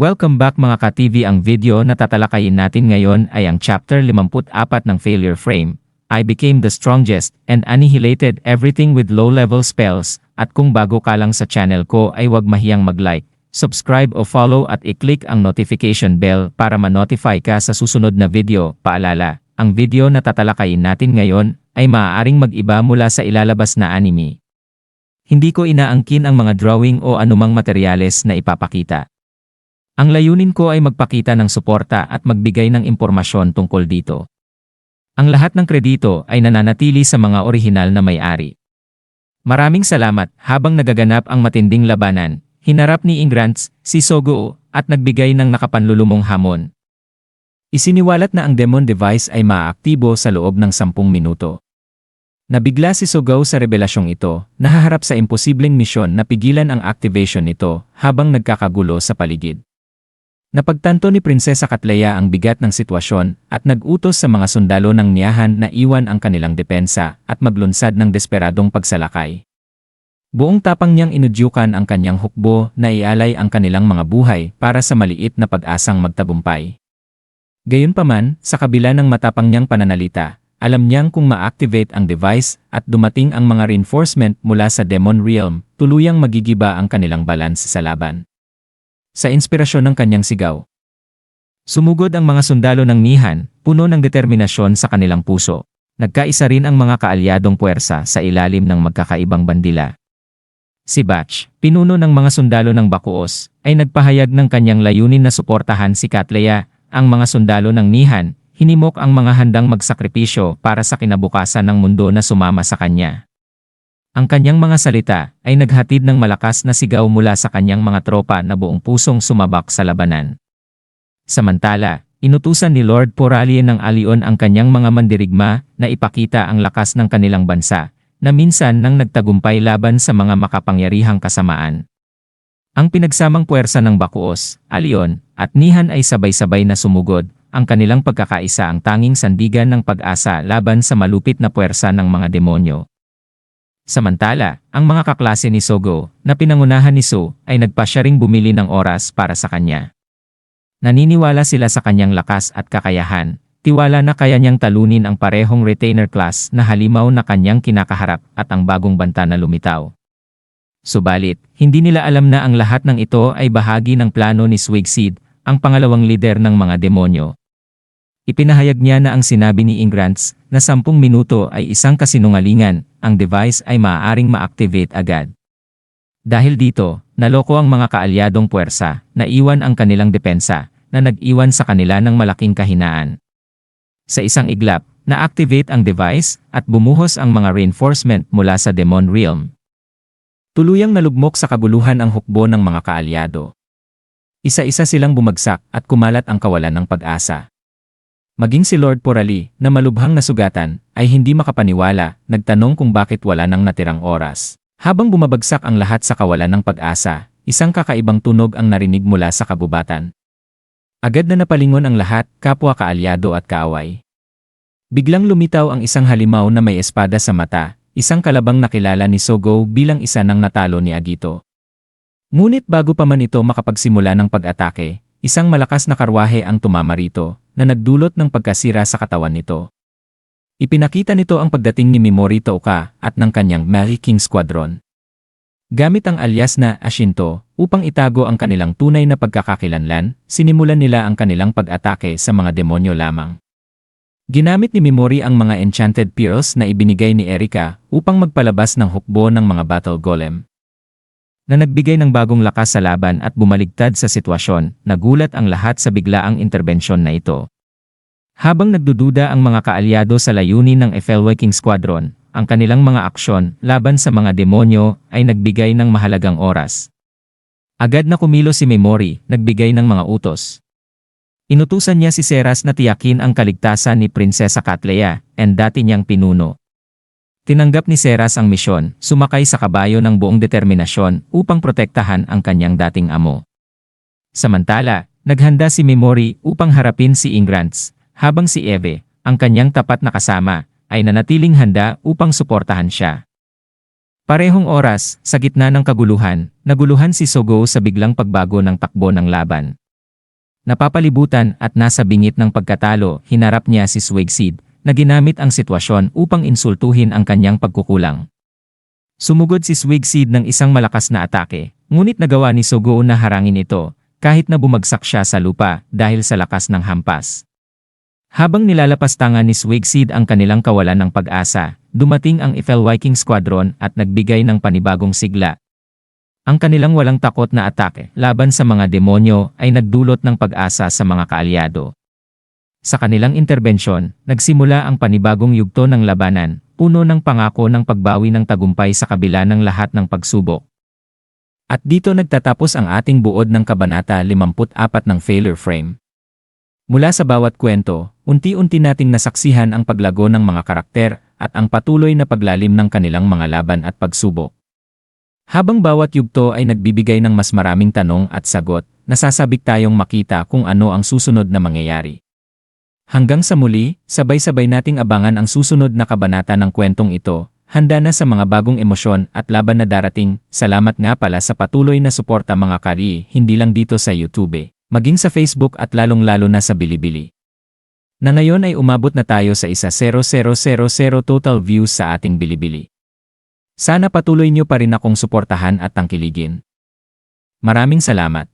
Welcome back mga ka-TV. Ang video na tatalakayin natin ngayon ay ang chapter 54 ng Failure Frame. I became the strongest and annihilated everything with low-level spells. At kung bago ka lang sa channel ko ay huwag mahiyang mag-like, subscribe o follow at i-click ang notification bell para ma-notify ka sa susunod na video. Paalala, ang video na tatalakayin natin ngayon ay maaaring mag-iba mula sa ilalabas na anime. Hindi ko inaangkin ang mga drawing o anumang materyales na ipapakita. Ang layunin ko ay magpakita ng suporta at magbigay ng impormasyon tungkol dito. Ang lahat ng kredito ay nananatili sa mga orihinal na may-ari. Maraming salamat. Habang nagaganap ang matinding labanan, hinarap ni Ingrants si Sogou at nagbigay ng nakapanlulumong hamon. Isiniwalat na ang demon device ay maaaktibo sa loob ng 10 minuto. Nabigla si Sogou sa rebelasyong ito, nahaharap sa imposibleng misyon na pigilan ang activation nito habang nagkakagulo sa paligid. Napagtanto ni Prinsesa Katleya ang bigat ng sitwasyon at nag-utos sa mga sundalo ng niyahan na iwan ang kanilang depensa at maglunsad ng desperadong pagsalakay. Buong tapang niyang inudyukan ang kanyang hukbo na ialay ang kanilang mga buhay para sa maliit na pag-asang magtagumpay. Gayunpaman, sa kabila ng matapang niyang pananalita, alam niyang kung ma-activate ang device at dumating ang mga reinforcement mula sa Demon Realm, tuluyang magigiba ang kanilang balance sa laban. Sa inspirasyon ng kanyang sigaw, sumugod ang mga sundalo ng Nihan, puno ng determinasyon sa kanilang puso. Nagkaisa rin ang mga kaalyadong puwersa sa ilalim ng magkakaibang bandila. Si Batch, pinuno ng mga sundalo ng Bakuos, ay nagpahayag ng kanyang layunin na suportahan si Katleya. Ang mga sundalo ng Nihan, hinimok ang mga handang magsakripisyo para sa kinabukasan ng mundo na sumama sa kanya. Ang kanyang mga salita ay naghatid ng malakas na sigaw mula sa kanyang mga tropa na buong pusong sumabak sa labanan. Samantala, inutusan ni Lord Poralien ng Alion ang kanyang mga mandirigma na ipakita ang lakas ng kanilang bansa, na minsan nang nagtagumpay laban sa mga makapangyarihang kasamaan. Ang pinagsamang puwersa ng Bakuos, Alion, at Nihan ay sabay-sabay na sumugod, ang kanilang pagkakaisa ang tanging sandigan ng pag-asa laban sa malupit na puwersa ng mga demonyo. Samantala, ang mga kaklase ni Sogou, na pinangunahan ni Su, ay nagpasya ring bumili ng oras para sa kanya. Naniniwala sila sa kanyang lakas at kakayahan, tiwala na kaya niyang talunin ang parehong retainer class na halimaw na kanyang kinakaharap at ang bagong banta na lumitaw. Subalit, hindi nila alam na ang lahat ng ito ay bahagi ng plano ni Swigseed, ang pangalawang lider ng mga demonyo. Ipinahayag niya na ang sinabi ni Ingrants na 10 minuto ay isang kasinungalingan, ang device ay maaaring ma-activate agad. Dahil dito, naloko ang mga kaalyadong puwersa, naiwan ang kanilang depensa, na nag-iwan sa kanila ng malaking kahinaan. Sa isang iglap, na-activate ang device at bumuhos ang mga reinforcement mula sa Demon Realm. Tuluyang nalugmok sa kabuluhan ang hukbo ng mga kaalyado. Isa-isa silang bumagsak at kumalat ang kawalan ng pag-asa. Maging si Lord Porali, na malubhang nasugatan, ay hindi makapaniwala, nagtanong kung bakit wala nang natirang oras. Habang bumabagsak ang lahat sa kawalan ng pag-asa, isang kakaibang tunog ang narinig mula sa kabubatan. Agad na napalingon ang lahat, kapwa kaalyado at kaaway. Biglang lumitaw ang isang halimaw na may espada sa mata, isang kalabang nakilala ni Sogou bilang isa ng natalo ni Agito. Ngunit bago pa man ito makapagsimula ng pag-atake, isang malakas na karwahe ang tumama rito, na nagdulot ng pagkasira sa katawan nito. Ipinakita nito ang pagdating ni Mimori Touka at ng kanyang Mary King Squadron. Gamit ang alias na Ashinto, upang itago ang kanilang tunay na pagkakakilanlan, sinimulan nila ang kanilang pag-atake sa mga demonyo lamang. Ginamit ni Mimori ang mga enchanted pearls na ibinigay ni Erika upang magpalabas ng hukbo ng mga battle golem, na nagbigay ng bagong lakas sa laban at bumaligtad sa sitwasyon. Nagulat ang lahat sa biglaang interbensyon na ito. Habang nagdududa ang mga kaalyado sa layunin ng Efelwe King Squadron, ang kanilang mga aksyon laban sa mga demonyo ay nagbigay ng mahalagang oras. Agad na kumilo si Mimori, nagbigay ng mga utos. Inutusan niya si Seras na tiyakin ang kaligtasan ni Prinsesa Katleya, and dati niyang pinuno. Tinanggap ni Seras ang misyon, sumakay sa kabayo ng buong determinasyon upang protektahan ang kanyang dating amo. Samantala, naghanda si Mimori upang harapin si Ingrants, habang si Eve, ang kanyang tapat na kasama, ay nanatiling handa upang suportahan siya. Parehong oras, sa gitna ng kaguluhan, naguluhan si Sogou sa biglang pagbago ng takbo ng laban. Napapalibutan at nasa bingit ng pagkatalo, hinarap niya si Swigseed, na ginamit ang sitwasyon upang insultuhin ang kanyang pagkukulang. Sumugod si Swigseed ng isang malakas na atake, ngunit nagawa ni Sugao na harangin ito, kahit na bumagsak siya sa lupa dahil sa lakas ng hampas. Habang nilalapastangan ni Swigseed ang kanilang kawalan ng pag-asa, dumating ang Eiffel Viking Squadron at nagbigay ng panibagong sigla. Ang kanilang walang takot na atake laban sa mga demonyo ay nagdulot ng pag-asa sa mga kaalyado. Sa kanilang interbensyon, nagsimula ang panibagong yugto ng labanan, puno ng pangako ng pagbawi ng tagumpay sa kabila ng lahat ng pagsubok. At dito nagtatapos ang ating buod ng Kabanata 54 ng Failure Frame. Mula sa bawat kwento, unti-unti nating nasaksihan ang paglago ng mga karakter at ang patuloy na paglalim ng kanilang mga laban at pagsubok. Habang bawat yugto ay nagbibigay ng mas maraming tanong at sagot, nasasabik tayong makita kung ano ang susunod na mangyayari. Hanggang sa muli, sabay-sabay nating abangan ang susunod na kabanata ng kwentong ito, handa na sa mga bagong emosyon at laban na darating. Salamat nga pala sa patuloy na suporta mga kari, hindi lang dito sa YouTube, maging sa Facebook at lalong-lalo na sa Bilibili. Na ngayon ay umabot na tayo sa 1,000 total views sa ating Bilibili. Sana patuloy niyo pa rin akong suportahan at tangkiligin. Maraming salamat.